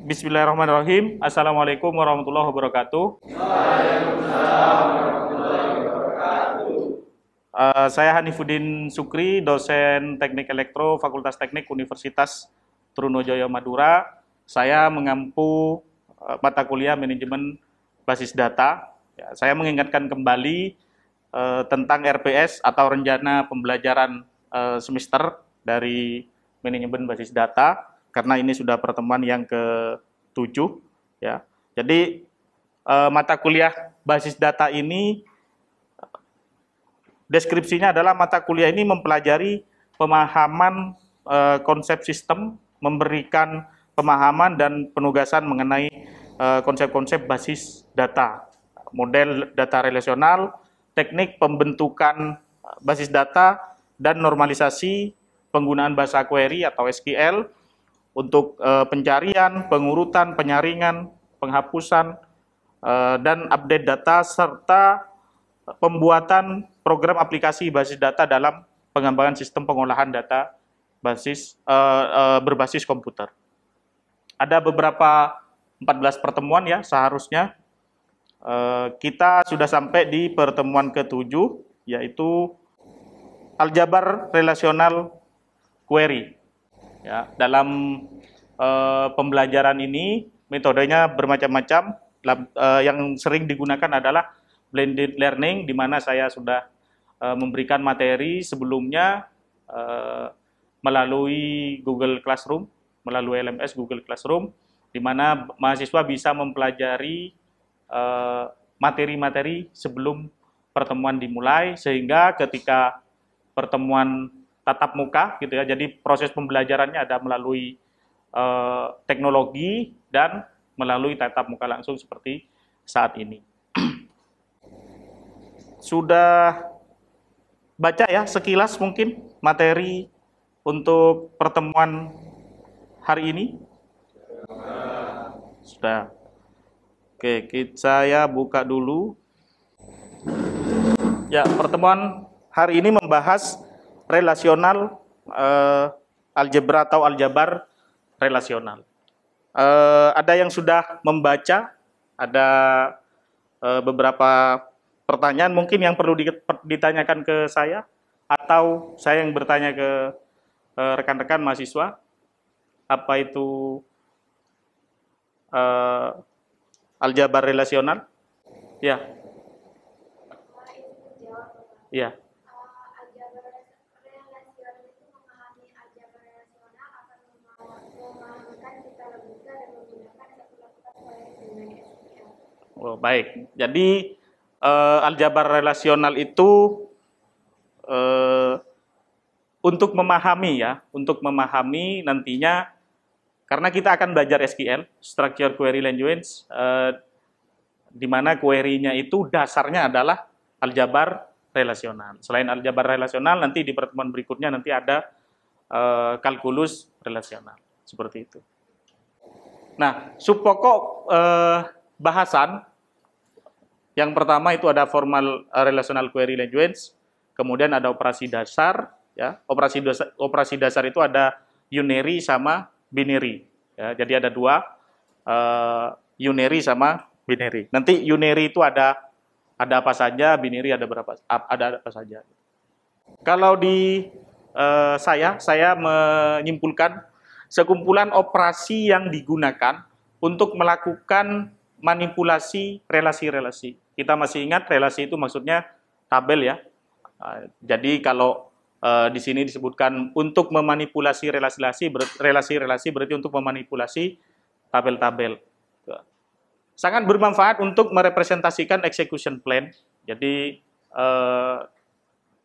Bismillahirrahmanirrahim. Assalamualaikum warahmatullahi wabarakatuh. Saya Hanifuddin Sukri, dosen Teknik Elektro Fakultas Teknik Universitas Trunojoyo Madura. Saya mengampu mata kuliah manajemen basis data. Ya, saya mengingatkan kembali tentang RPS atau rencana pembelajaran semester dari manajemen basis data, karena ini sudah pertemuan yang ke-7 ya. Jadi mata kuliah basis data ini deskripsinya adalah mata kuliah ini mempelajari pemahaman konsep sistem, memberikan pemahaman dan penugasan mengenai konsep-konsep basis data, model data relasional, teknik pembentukan basis data, dan normalisasi penggunaan bahasa query atau SQL untuk pencarian, pengurutan, penyaringan, penghapusan, dan update data, serta pembuatan program aplikasi basis data dalam pengembangan sistem pengolahan data berbasis komputer. Ada beberapa 14 pertemuan ya seharusnya. Kita sudah sampai di pertemuan ke-7, yaitu aljabar relasional query. Ya, dalam pembelajaran ini metodenya bermacam-macam. Yang sering digunakan adalah blended learning, di mana saya sudah memberikan materi sebelumnya melalui Google Classroom, melalui LMS Google Classroom, di mana mahasiswa bisa mempelajari materi-materi sebelum pertemuan dimulai, sehingga ketika pertemuan tatap muka gitu ya, jadi proses pembelajarannya ada melalui teknologi dan melalui tatap muka langsung seperti saat ini. Sudah baca ya sekilas mungkin materi untuk pertemuan hari ini? Sudah. Oke, saya buka dulu. Ya, pertemuan hari ini membahas relasional algebra atau aljabar relasional. Ada yang sudah membaca, ada beberapa pertanyaan mungkin yang perlu ditanyakan ke saya, atau saya yang bertanya ke rekan-rekan mahasiswa. Apa itu aljabar relasional? Ya. Ya. Oh, baik. Jadi aljabar relasional itu untuk memahami ya, untuk memahami nantinya, karena kita akan belajar SQL, Structure Query Language, di mana query-nya itu dasarnya adalah aljabar relasional. Selain aljabar relasional, nanti di pertemuan berikutnya nanti ada kalkulus relasional, seperti itu. Nah, subpokok bahasan yang pertama itu ada formal relational query language, kemudian ada operasi dasar, ya. Operasi dasar itu ada unary sama binary. Ya, jadi ada dua, unary sama binary. Nanti unary itu ada apa saja, binary ada apa saja. Kalau di saya menyimpulkan sekumpulan operasi yang digunakan untuk melakukan manipulasi relasi-relasi. Kita masih ingat relasi itu maksudnya tabel ya. Jadi kalau di sini disebutkan untuk memanipulasi relasi-relasi berarti untuk memanipulasi tabel-tabel. Sangat bermanfaat untuk merepresentasikan execution plan. Jadi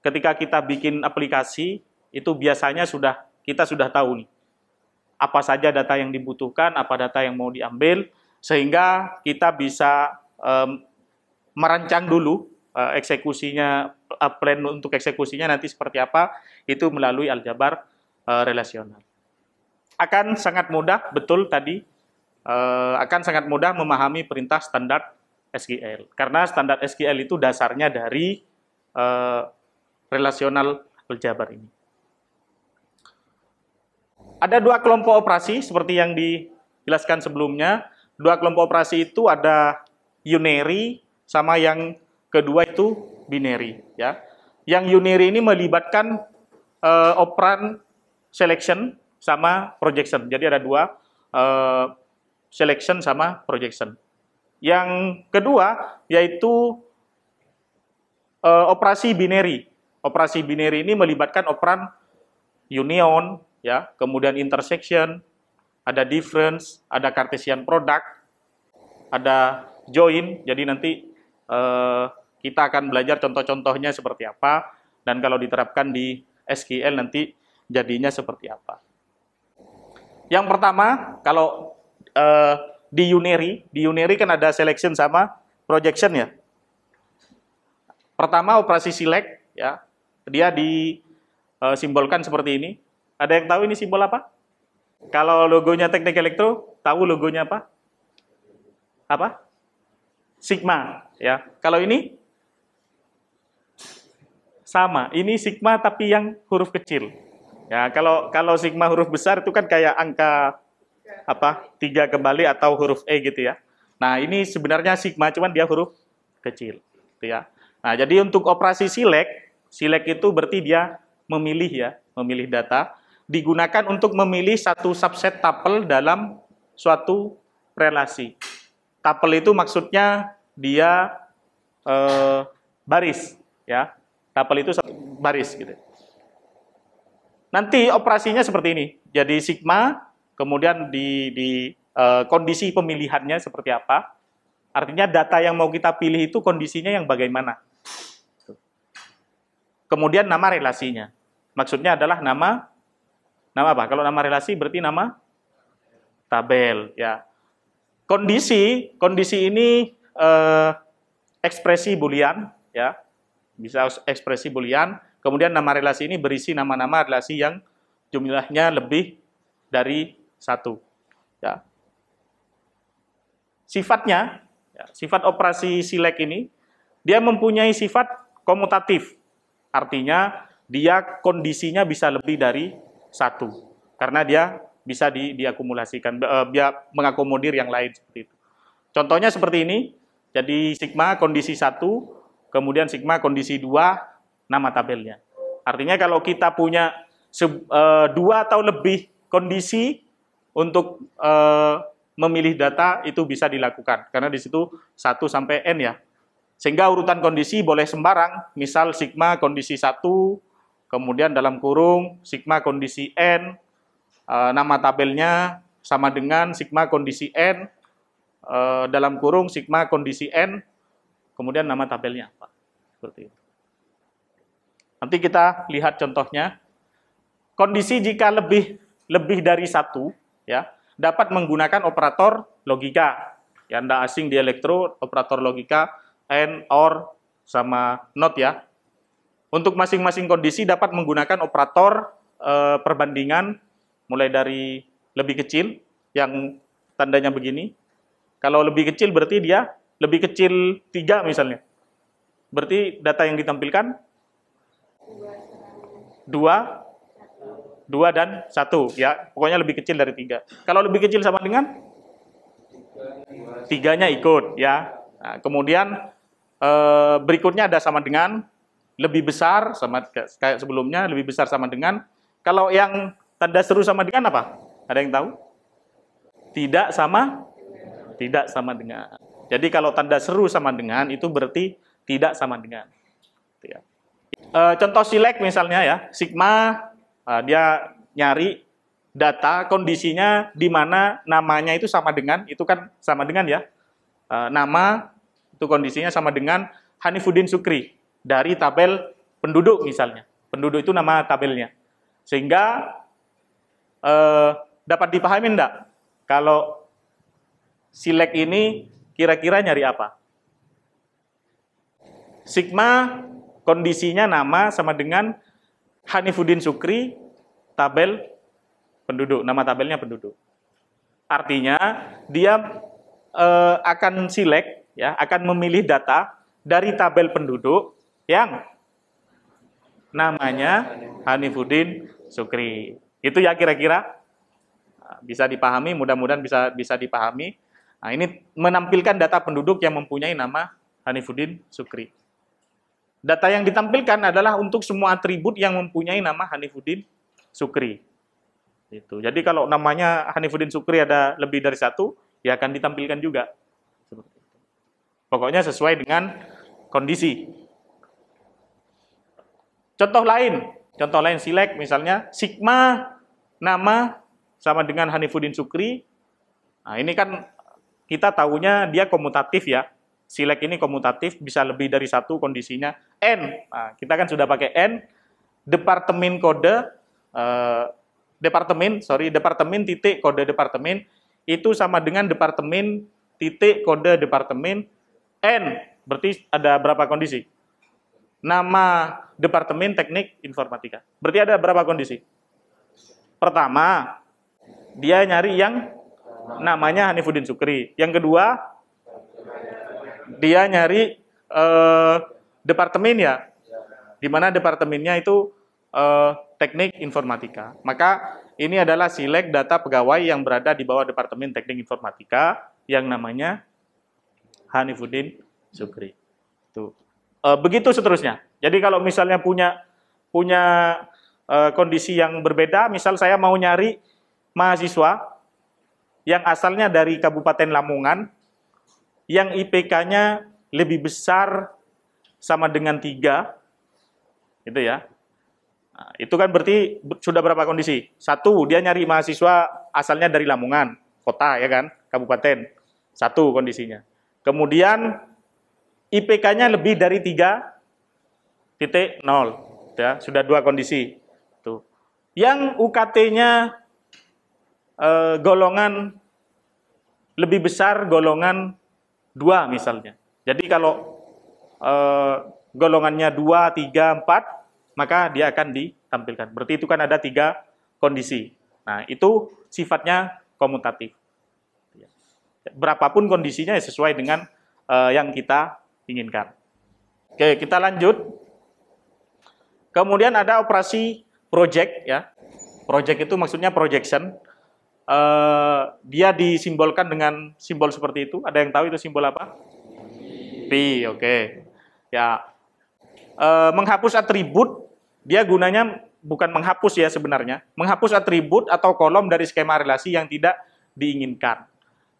ketika kita bikin aplikasi itu biasanya kita sudah tahu nih apa saja data yang dibutuhkan, apa data yang mau diambil, sehingga kita bisa merancang dulu eksekusinya, plan untuk eksekusinya nanti seperti apa, itu melalui aljabar relasional. Akan sangat mudah, betul tadi, akan sangat mudah memahami perintah standar SQL. Karena standar SQL itu dasarnya dari relasional aljabar ini. Ada dua kelompok operasi seperti yang jelaskan sebelumnya, dua kelompok operasi itu ada unary sama yang kedua itu binary, ya. Yang unary ini melibatkan operan selection sama projection. Jadi ada dua, selection sama projection. Yang kedua yaitu operasi binary. Operasi binary ini melibatkan operan union, ya, kemudian intersection, ada difference, ada Cartesian product, ada join. Jadi nanti kita akan belajar contoh-contohnya seperti apa, dan kalau diterapkan di SQL nanti jadinya seperti apa. Yang pertama, kalau di unary kan ada selection sama projection, ya. Pertama operasi select, ya, dia disimbolkan seperti ini. Ada yang tahu ini simbol apa? Kalau logonya Teknik Elektro, tahu logonya apa? Apa? Sigma, ya. Kalau ini sama, ini sigma tapi yang huruf kecil. Ya, kalau sigma huruf besar itu kan kayak angka apa? 3 kembali atau huruf E gitu, ya. Nah, ini sebenarnya sigma cuman dia huruf kecil, gitu ya. Nah, jadi untuk operasi select itu berarti dia memilih, ya, memilih data, digunakan untuk memilih satu subset tuple dalam suatu relasi. Tuple itu maksudnya dia baris, ya. Tuple itu satu baris gitu. Nanti operasinya seperti ini. Jadi sigma, kemudian di kondisi pemilihannya seperti apa. Artinya data yang mau kita pilih itu kondisinya yang bagaimana. Kemudian nama relasinya. Maksudnya adalah nama apa? Kalau nama relasi berarti nama tabel, ya. Kondisi ini ekspresi boolean, ya. Bisa ekspresi boolean. Kemudian nama relasi ini berisi nama-nama relasi yang jumlahnya lebih dari 1, ya. Sifatnya, ya, sifat operasi select ini dia mempunyai sifat komutatif. Artinya dia kondisinya bisa lebih dari 1 karena dia bisa diakumulasikan, dia mengakomodir yang lain seperti itu. Contohnya seperti ini. Jadi sigma kondisi 1, kemudian sigma kondisi 2, nama tabelnya. Artinya kalau kita punya 2 atau lebih kondisi untuk memilih data itu bisa dilakukan karena di situ 1 sampai n, ya. Sehingga urutan kondisi boleh sembarang, misal sigma kondisi 1, kemudian dalam kurung sigma kondisi n, nama tabelnya sama dengan sigma kondisi n, dalam kurung sigma kondisi n, kemudian nama tabelnya apa. Seperti itu. Nanti kita lihat contohnya. Kondisi jika lebih dari 1, ya, dapat menggunakan operator logika. Ya, Anda asing di elektro, operator logika and, or, sama not, ya. Untuk masing-masing kondisi dapat menggunakan operator perbandingan mulai dari lebih kecil yang tandanya begini. Kalau lebih kecil berarti dia lebih kecil 3 misalnya. Berarti data yang ditampilkan 2 dan 1, ya. Pokoknya lebih kecil dari 3. Kalau lebih kecil sama dengan 3-nya ikut, ya. Nah, kemudian berikutnya ada sama dengan, lebih besar sama kayak sebelumnya, lebih besar sama dengan. Kalau yang tanda seru sama dengan apa? Ada yang tahu? Tidak sama dengan. Jadi kalau tanda seru sama dengan itu berarti tidak sama dengan. Ya. Contoh select misalnya, ya, sigma dia nyari data kondisinya di mana namanya itu sama dengan, itu kan sama dengan, ya. Nama itu kondisinya sama dengan Hanifuddin Sukri dari tabel penduduk misalnya. Penduduk itu nama tabelnya. Sehingga dapat dipahami enggak kalau select ini kira-kira nyari apa? Sigma kondisinya nama sama dengan Hanifuddin Sukri tabel penduduk, nama tabelnya penduduk. Artinya dia akan select, ya, akan memilih data dari tabel penduduk yang namanya Hanifuddin Sukri. Itu, ya, kira-kira. Bisa dipahami, mudah-mudahan bisa dipahami. Nah, ini menampilkan data penduduk yang mempunyai nama Hanifuddin Sukri. Data yang ditampilkan adalah untuk semua atribut yang mempunyai nama Hanifuddin Sukri. Itu. Jadi kalau namanya Hanifuddin Sukri ada lebih dari satu, ya akan ditampilkan juga. Pokoknya sesuai dengan kondisi. Contoh lain silek misalnya, Sigma nama sama dengan Hanifuddin Sukri. Nah, ini kan kita tahunya dia komutatif ya. Silek ini komutatif, bisa lebih dari satu kondisinya. N, nah, kita kan sudah pakai N. Departemen kode, departemen titik kode departemen, itu sama dengan departemen titik kode departemen N. Berarti ada berapa kondisi? Nama departemen teknik informatika. Berarti ada berapa kondisi? Pertama, dia nyari yang namanya Hanifuddin Sukri. Yang kedua, dia nyari departemen ya, di mana departemennya itu teknik informatika. Maka ini adalah silek data pegawai yang berada di bawah departemen teknik informatika yang namanya Hanifuddin Sukri. Tuh. Begitu seterusnya. Jadi kalau misalnya punya kondisi yang berbeda, misal saya mau nyari mahasiswa yang asalnya dari Kabupaten Lamongan, yang IPK-nya lebih besar sama dengan 3, gitu ya. Nah, itu kan berarti sudah berapa kondisi? Satu, dia nyari mahasiswa asalnya dari Lamongan, kota ya kan, kabupaten. Satu kondisinya. Kemudian IPK-nya lebih dari 3,0, ya, sudah 2 kondisi. Tuh. Yang UKT-nya golongan lebih besar, golongan 2 misalnya. Jadi kalau golongannya 2, 3, 4, maka dia akan ditampilkan. Berarti itu kan ada 3 kondisi. Nah, itu sifatnya komutatif. Berapapun kondisinya sesuai dengan yang kita inginkan. Oke, kita lanjut. Kemudian ada operasi project ya. Project itu maksudnya projection. Dia disimbolkan dengan simbol seperti itu. Ada yang tahu itu simbol apa? Pi, oke. Ya, menghapus atribut, dia gunanya bukan menghapus ya sebenarnya. Menghapus atribut atau kolom dari skema relasi yang tidak diinginkan.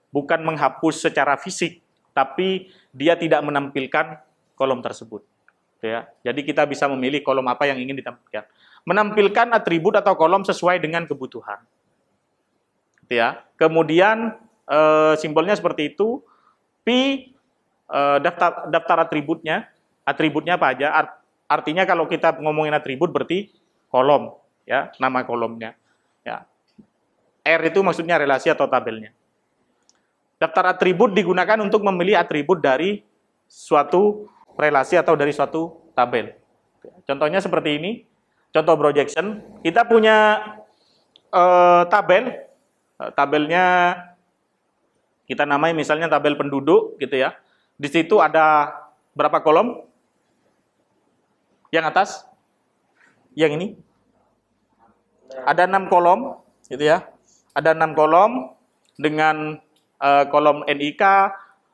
Bukan menghapus secara fisik, tapi dia tidak menampilkan kolom tersebut. Ya, jadi kita bisa memilih kolom apa yang ingin ditampilkan. Menampilkan atribut atau kolom sesuai dengan kebutuhan. Ya. Kemudian simbolnya seperti itu. Pi daftar atributnya apa aja? Artinya kalau kita ngomongin atribut berarti kolom, ya, nama kolomnya. Ya. R itu maksudnya relasi atau tabelnya. Daftar atribut digunakan untuk memilih atribut dari suatu relasi atau dari suatu tabel. Contohnya seperti ini. Contoh projection. Kita punya tabel. Tabelnya kita namai misalnya tabel penduduk gitu ya. Di situ ada berapa kolom? Yang atas? Yang ini? Ada 6 kolom gitu ya. Ada 6 kolom dengan kolom NIK,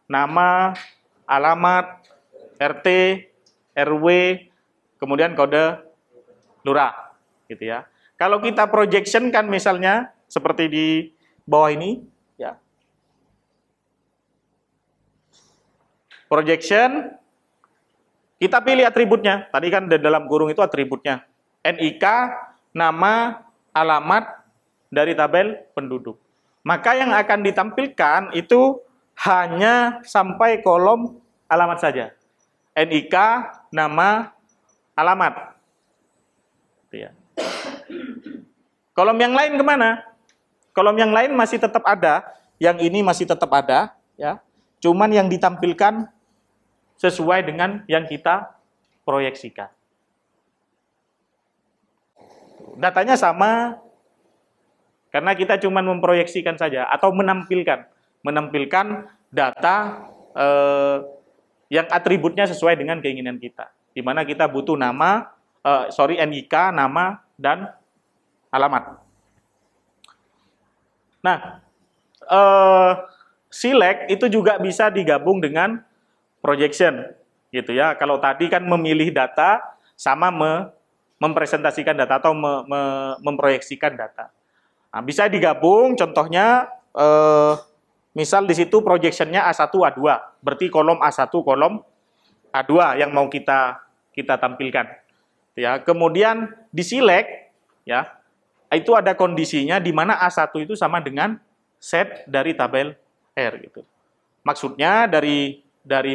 nama, alamat, RT, RW, kemudian kode lurah gitu ya. Kalau kita projection kan misalnya seperti di bawah ini, ya. Projection, kita pilih atributnya. Tadi kan di dalam kurung itu atributnya. NIK, nama, alamat dari tabel penduduk. Maka yang akan ditampilkan itu hanya sampai kolom alamat saja. NIK, nama, alamat. Ya. Kolom yang lain kemana? Kolom yang lain masih tetap ada, yang ini masih tetap ada, ya. Cuman yang ditampilkan sesuai dengan yang kita proyeksikan. Datanya sama, karena kita cuma memproyeksikan saja atau menampilkan data yang atributnya sesuai dengan keinginan kita. Di mana kita butuh NIK, nama dan alamat. Nah, select itu juga bisa digabung dengan projection, gitu ya. Kalau tadi kan memilih data sama mempresentasikan data atau memproyeksikan data. Nah, bisa digabung, contohnya misal di situ projectionnya A1, A2, berarti kolom A1, kolom A2 yang mau kita tampilkan. Ya, kemudian di select, ya, itu ada kondisinya di mana A1 itu sama dengan set dari tabel R gitu. Maksudnya dari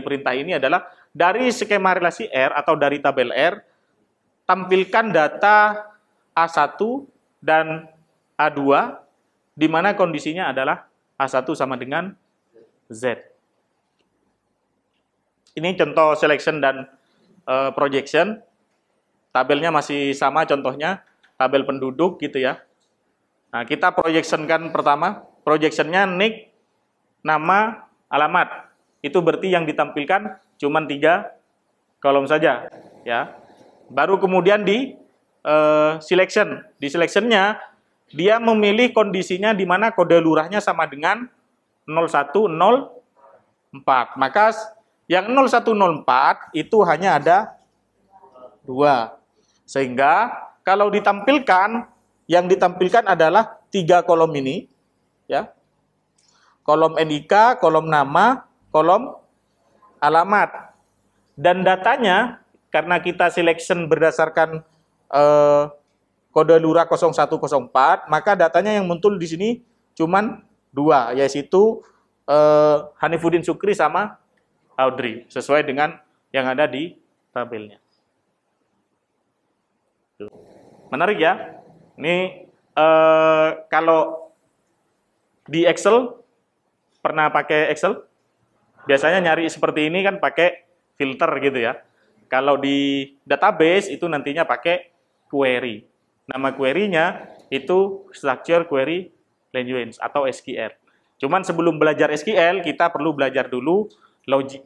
perintah ini adalah dari skema relasi R atau dari tabel R, tampilkan data A1 dan A2 di mana kondisinya adalah A1 sama dengan Z. Ini contoh selection dan projection. Tabelnya masih sama contohnya, tabel penduduk gitu ya. Nah, kita projectionkan pertama, projectionnya nick, nama, alamat. Itu berarti yang ditampilkan cuma 3 kolom saja, ya. Baru kemudian di selection. Di selectionnya dia memilih kondisinya di mana kode lurahnya sama dengan 0104. Maka yang 0104 itu hanya ada 2. Sehingga kalau ditampilkan, yang ditampilkan adalah 3 kolom ini, ya. Kolom NIK, kolom nama, kolom alamat. Dan datanya, karena kita selection berdasarkan kode lurah 0104, maka datanya yang muncul di sini cuman 2, yaitu Hanifuddin Sukri sama Audrey, sesuai dengan yang ada di tabelnya. Menarik ya. Ini kalau di Excel, pernah pakai Excel? Biasanya nyari seperti ini kan pakai filter gitu ya. Kalau di database itu nantinya pakai query. Nama query-nya itu Structure Query Language atau SQL. Cuman sebelum belajar SQL, kita perlu belajar dulu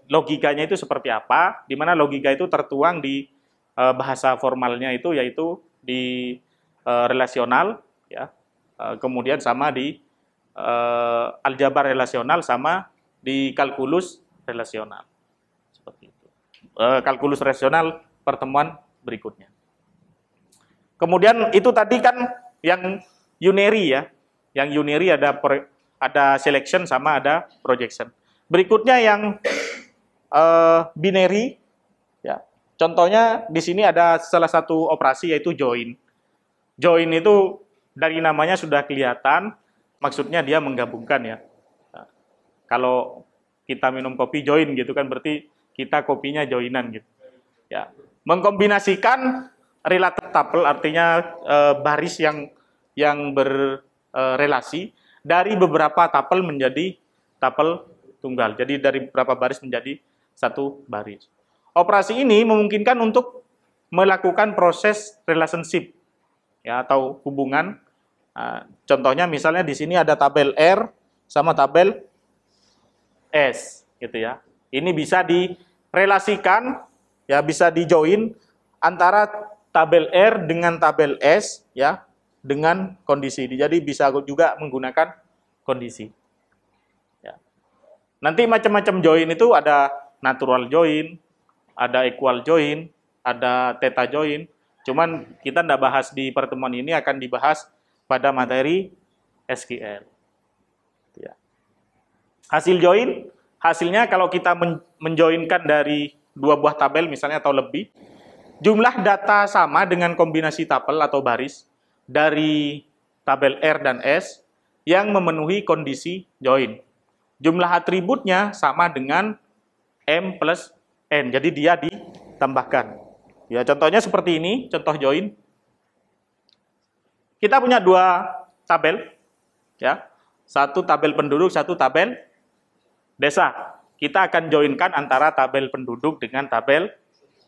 logikanya itu seperti apa, di mana logika itu tertuang di bahasa formalnya itu yaitu di relasional, ya, kemudian sama di aljabar relasional sama di kalkulus relasional, seperti itu. Kalkulus relasional pertemuan berikutnya. Kemudian itu tadi kan yang unary ya, yang unary ada selection sama ada projection. Berikutnya yang binary. Contohnya di sini ada salah satu operasi yaitu join. Join itu dari namanya sudah kelihatan, maksudnya dia menggabungkan ya. Nah, kalau kita minum kopi join gitu kan berarti kita kopinya joinan gitu. Ya, mengkombinasikan related tuple artinya baris yang berrelasi dari beberapa tuple menjadi tuple tunggal. Jadi dari beberapa baris menjadi satu baris. Operasi ini memungkinkan untuk melakukan proses relationship ya atau hubungan. Nah, contohnya misalnya di sini ada tabel R sama tabel S gitu ya. Ini bisa direlasikan ya, bisa dijoin antara tabel R dengan tabel S ya dengan kondisi. Jadi bisa juga menggunakan kondisi. Ya. Nanti macam-macam join itu ada natural join, ada equal join, ada theta join. Cuman kita tidak bahas di pertemuan ini, akan dibahas pada materi SQL. Ya. Hasil join, hasilnya kalau kita menjoinkan dari 2 buah tabel misalnya atau lebih, jumlah data sama dengan kombinasi tabel atau baris dari tabel R dan S yang memenuhi kondisi join. Jumlah atributnya sama dengan M plus N, jadi dia ditambahkan. Ya, contohnya seperti ini, contoh join. Kita punya 2 tabel, ya, satu tabel penduduk, satu tabel desa. Kita akan joinkan antara tabel penduduk dengan tabel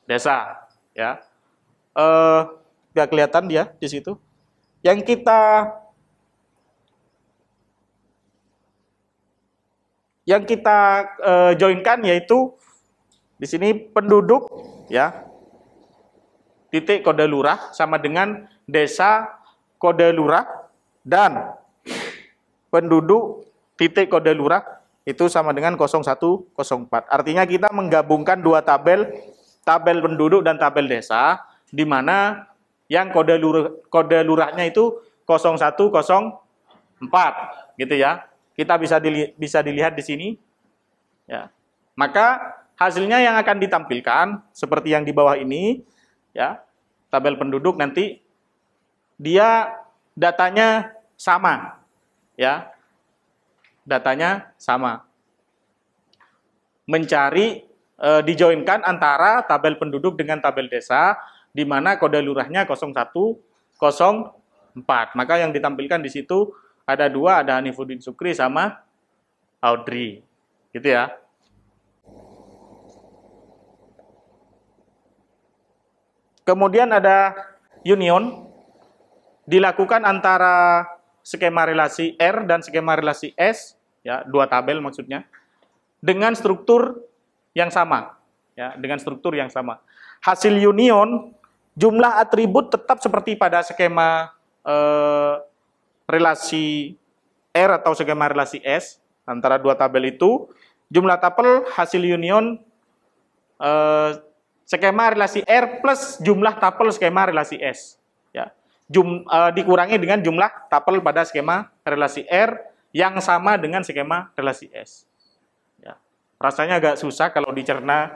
desa, ya. Nggak kelihatan dia di situ. Yang kita joinkan yaitu di sini penduduk ya, titik kode lurah sama dengan desa kode lurah, dan penduduk titik kode lurah itu sama dengan 0104. Artinya kita menggabungkan dua tabel, tabel penduduk dan tabel desa, di mana yang kode lurahnya itu 0104 gitu ya. Kita bisa dilihat di sini ya. Maka hasilnya yang akan ditampilkan seperti yang di bawah ini ya. Tabel penduduk nanti dia datanya sama ya. Datanya sama. Mencari dijoinkan antara tabel penduduk dengan tabel desa di mana kode lurahnya 0104. Maka yang ditampilkan di situ ada dua, ada Hanifuddin Sukri sama Audrey. Gitu ya. Kemudian ada union dilakukan antara skema relasi R dan skema relasi S, ya, dua tabel maksudnya, dengan struktur yang sama, ya, dengan struktur yang sama. Hasil union, jumlah atribut tetap seperti pada skema relasi R atau skema relasi S, antara dua tabel itu, jumlah tuple hasil union skema relasi R plus jumlah tuple skema relasi S, ya. Dikurangi dengan jumlah tuple pada skema relasi R yang sama dengan skema relasi S. Ya. Rasanya agak susah kalau dicerna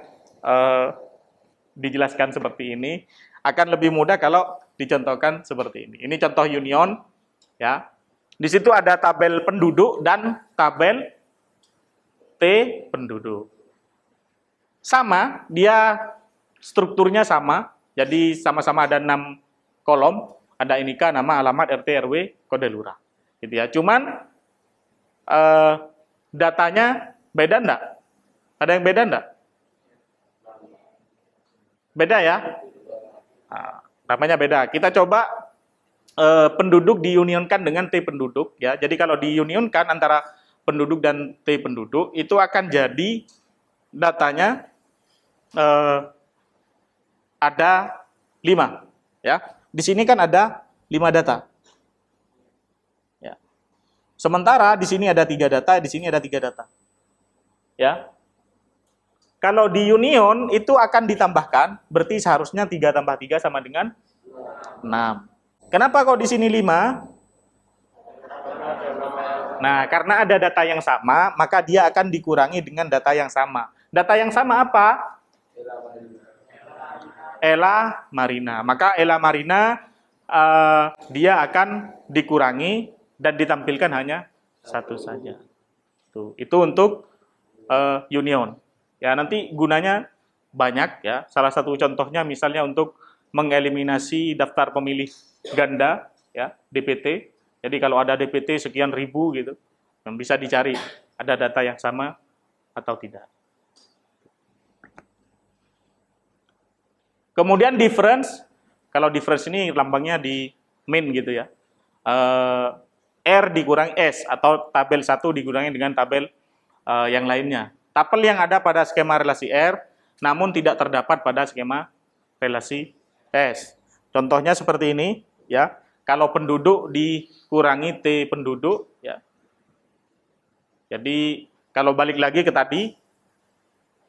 dijelaskan seperti ini. Akan lebih mudah kalau dicontohkan seperti ini. Ini contoh union. Ya. Di situ ada tabel penduduk dan tabel T penduduk. Sama, dia strukturnya sama. Jadi sama-sama ada 6 kolom. Ada NIK, nama, alamat, RT, RW, kode lurah. Gitu ya. Cuman datanya beda enggak? Ada yang beda enggak? Beda ya? Nah, namanya beda. Kita coba penduduk diunionkan dengan T penduduk. Ya. Jadi kalau diunionkan antara penduduk dan T penduduk, itu akan jadi datanya ada 5. Ya. Di sini kan ada 5 data. Ya. Sementara di sini ada 3 data, di sini ada 3 data. Ya. Kalau di union itu akan ditambahkan, berarti seharusnya 3 tambah 3 sama dengan 6. Kenapa kok di sini 5? Nah, karena ada data yang sama, maka dia akan dikurangi dengan data yang sama. Data yang sama apa? Ella Marina. Maka Ella Marina dia akan dikurangi dan ditampilkan hanya 1 saja. Tuh, itu untuk union. Ya, nanti gunanya banyak ya. Salah satu contohnya misalnya untuk mengeliminasi daftar pemilih ganda ya, DPT. Jadi kalau ada DPT sekian ribu gitu, bisa dicari ada data yang sama atau tidak. Kemudian difference, kalau difference ini lambangnya di min gitu ya. R dikurangi S atau tabel 1 dikurangi dengan tabel yang lainnya. Tabel yang ada pada skema relasi R namun tidak terdapat pada skema relasi S. Contohnya seperti ini ya. Kalau penduduk dikurangi T penduduk ya. Jadi kalau balik lagi ke tadi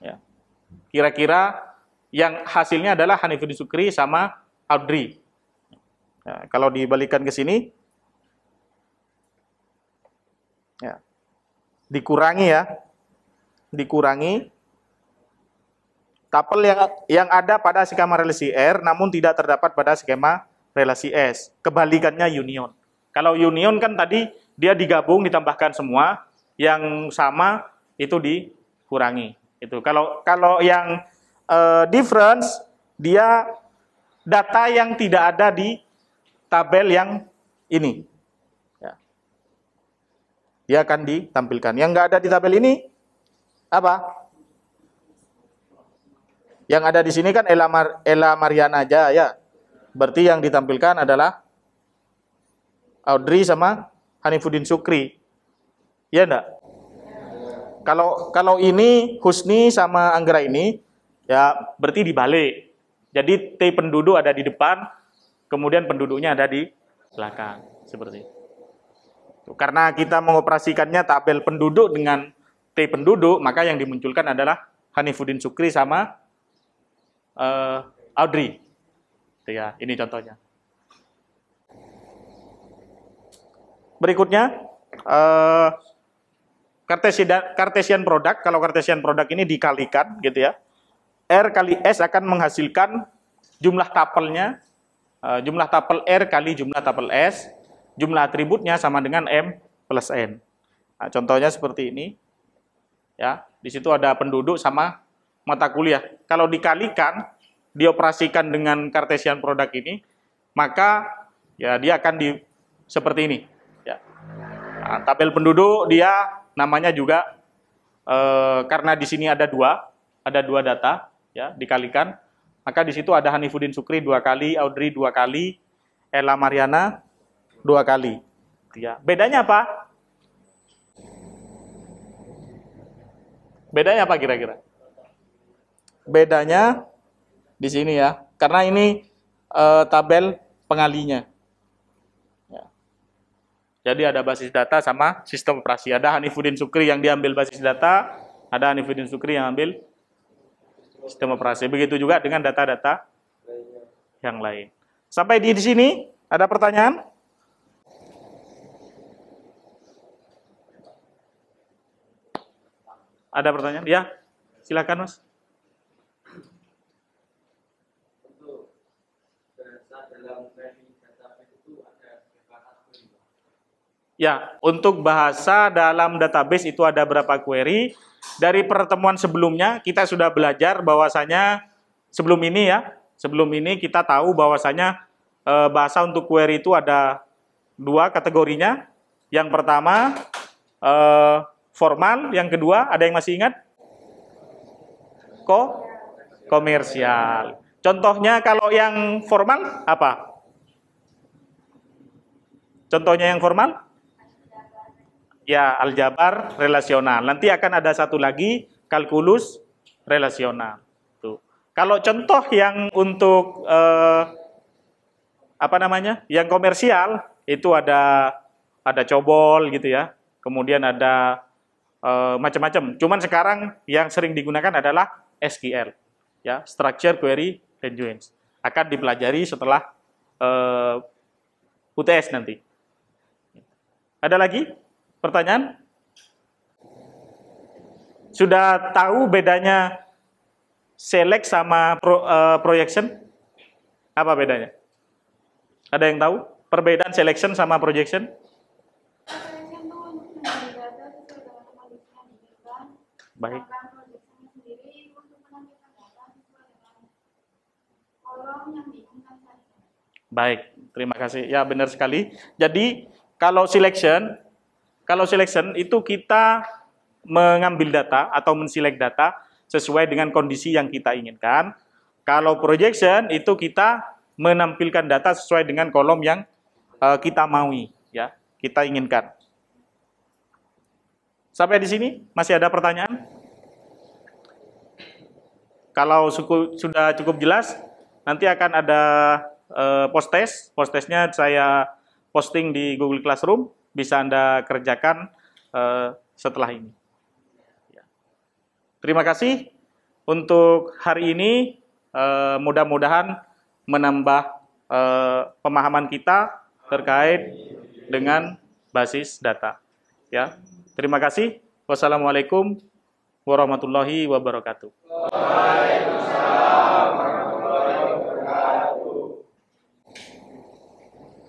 ya. Kira-kira yang hasilnya adalah Hanifuddin Sukri sama Audrey. Ya, kalau dibalikan ke sini, ya, dikurangi ya, dikurangi tabel yang ada pada skema relasi R, namun tidak terdapat pada skema relasi S. Kebalikannya union. Kalau union kan tadi dia digabung, ditambahkan semua, yang sama itu dikurangi. Itu kalau yang difference, dia data yang tidak ada di tabel yang ini. Ya. Dia akan ditampilkan. Yang nggak ada di tabel ini, apa? Yang ada di sini kan Ella Mariana aja ya. Berarti yang ditampilkan adalah Audrey sama Hanifuddin Sukri. Iya enggak? Kalau ini Husni sama Anggra ini, ya berarti dibalik. Jadi T penduduk ada di depan, kemudian penduduknya ada di belakang. Seperti itu. Karena kita mengoperasikannya tabel penduduk dengan T penduduk, maka yang dimunculkan adalah Hanifuddin Sukri sama Audrey. Ya, ini contohnya. Berikutnya, Cartesian product. Kalau Cartesian product ini dikalikan, gitu ya. R kali S akan menghasilkan jumlah tapelnya, jumlah tapel R kali jumlah tapel S, jumlah atributnya sama dengan M plus N. Nah, contohnya seperti ini. Ya, di situ ada penduduk sama mata kuliah. Kalau dikalikan, dioperasikan dengan Cartesian product ini, maka ya dia akan seperti ini. Ya. Nah, tabel penduduk dia namanya juga karena di sini ada dua data, ya dikalikan, maka di situ ada Hanifuddin Sukri 2 kali, Audrey 2 kali, Ella Mariana 2 kali. Ya. Bedanya apa? Bedanya apa kira-kira? Bedanya di sini ya, karena ini tabel pengalinya. Ya. Jadi ada basis data sama sistem operasi. Ada Hanifuddin Sukri yang diambil basis data, ada Hanifuddin Sukri yang ambil sistem operasi. Begitu juga dengan data-data yang lain. Sampai di sini ada pertanyaan? Ada pertanyaan? Ya, silakan Mas. Ya, untuk bahasa dalam database itu ada berapa query? Dari pertemuan sebelumnya kita sudah belajar bahwasanya sebelum ini kita tahu bahwasanya bahasa untuk query itu ada 2 kategorinya. Yang pertama formal, yang kedua ada yang masih ingat? Komersial. Contohnya kalau yang formal apa? Contohnya yang formal? Ya, aljabar relasional. Nanti akan ada satu lagi, kalkulus relasional. Tuh. Kalau contoh yang untuk yang komersial itu ada COBOL gitu ya. Kemudian ada macam-macam. Cuman sekarang yang sering digunakan adalah SQL, ya, Structure Query Language. Akan dipelajari setelah UTS nanti. Ada lagi pertanyaan? Sudah tahu bedanya select sama projection? Apa bedanya? Ada yang tahu perbedaan selection sama projection? Baik. Baik, terima kasih. Ya, benar sekali. Jadi, kalau selection itu kita mengambil data atau menselect data sesuai dengan kondisi yang kita inginkan. Kalau projection itu kita menampilkan data sesuai dengan kolom yang kita maui, ya, kita inginkan. Sampai di sini masih ada pertanyaan? Kalau sudah cukup jelas, nanti akan ada post-test. Post-testnya saya posting di Google Classroom, bisa Anda kerjakan setelah ini. Terima kasih untuk hari ini, mudah-mudahan menambah pemahaman kita terkait dengan basis data. Ya, terima kasih. Wassalamualaikum warahmatullahi wabarakatuh. Waalaikumsalam.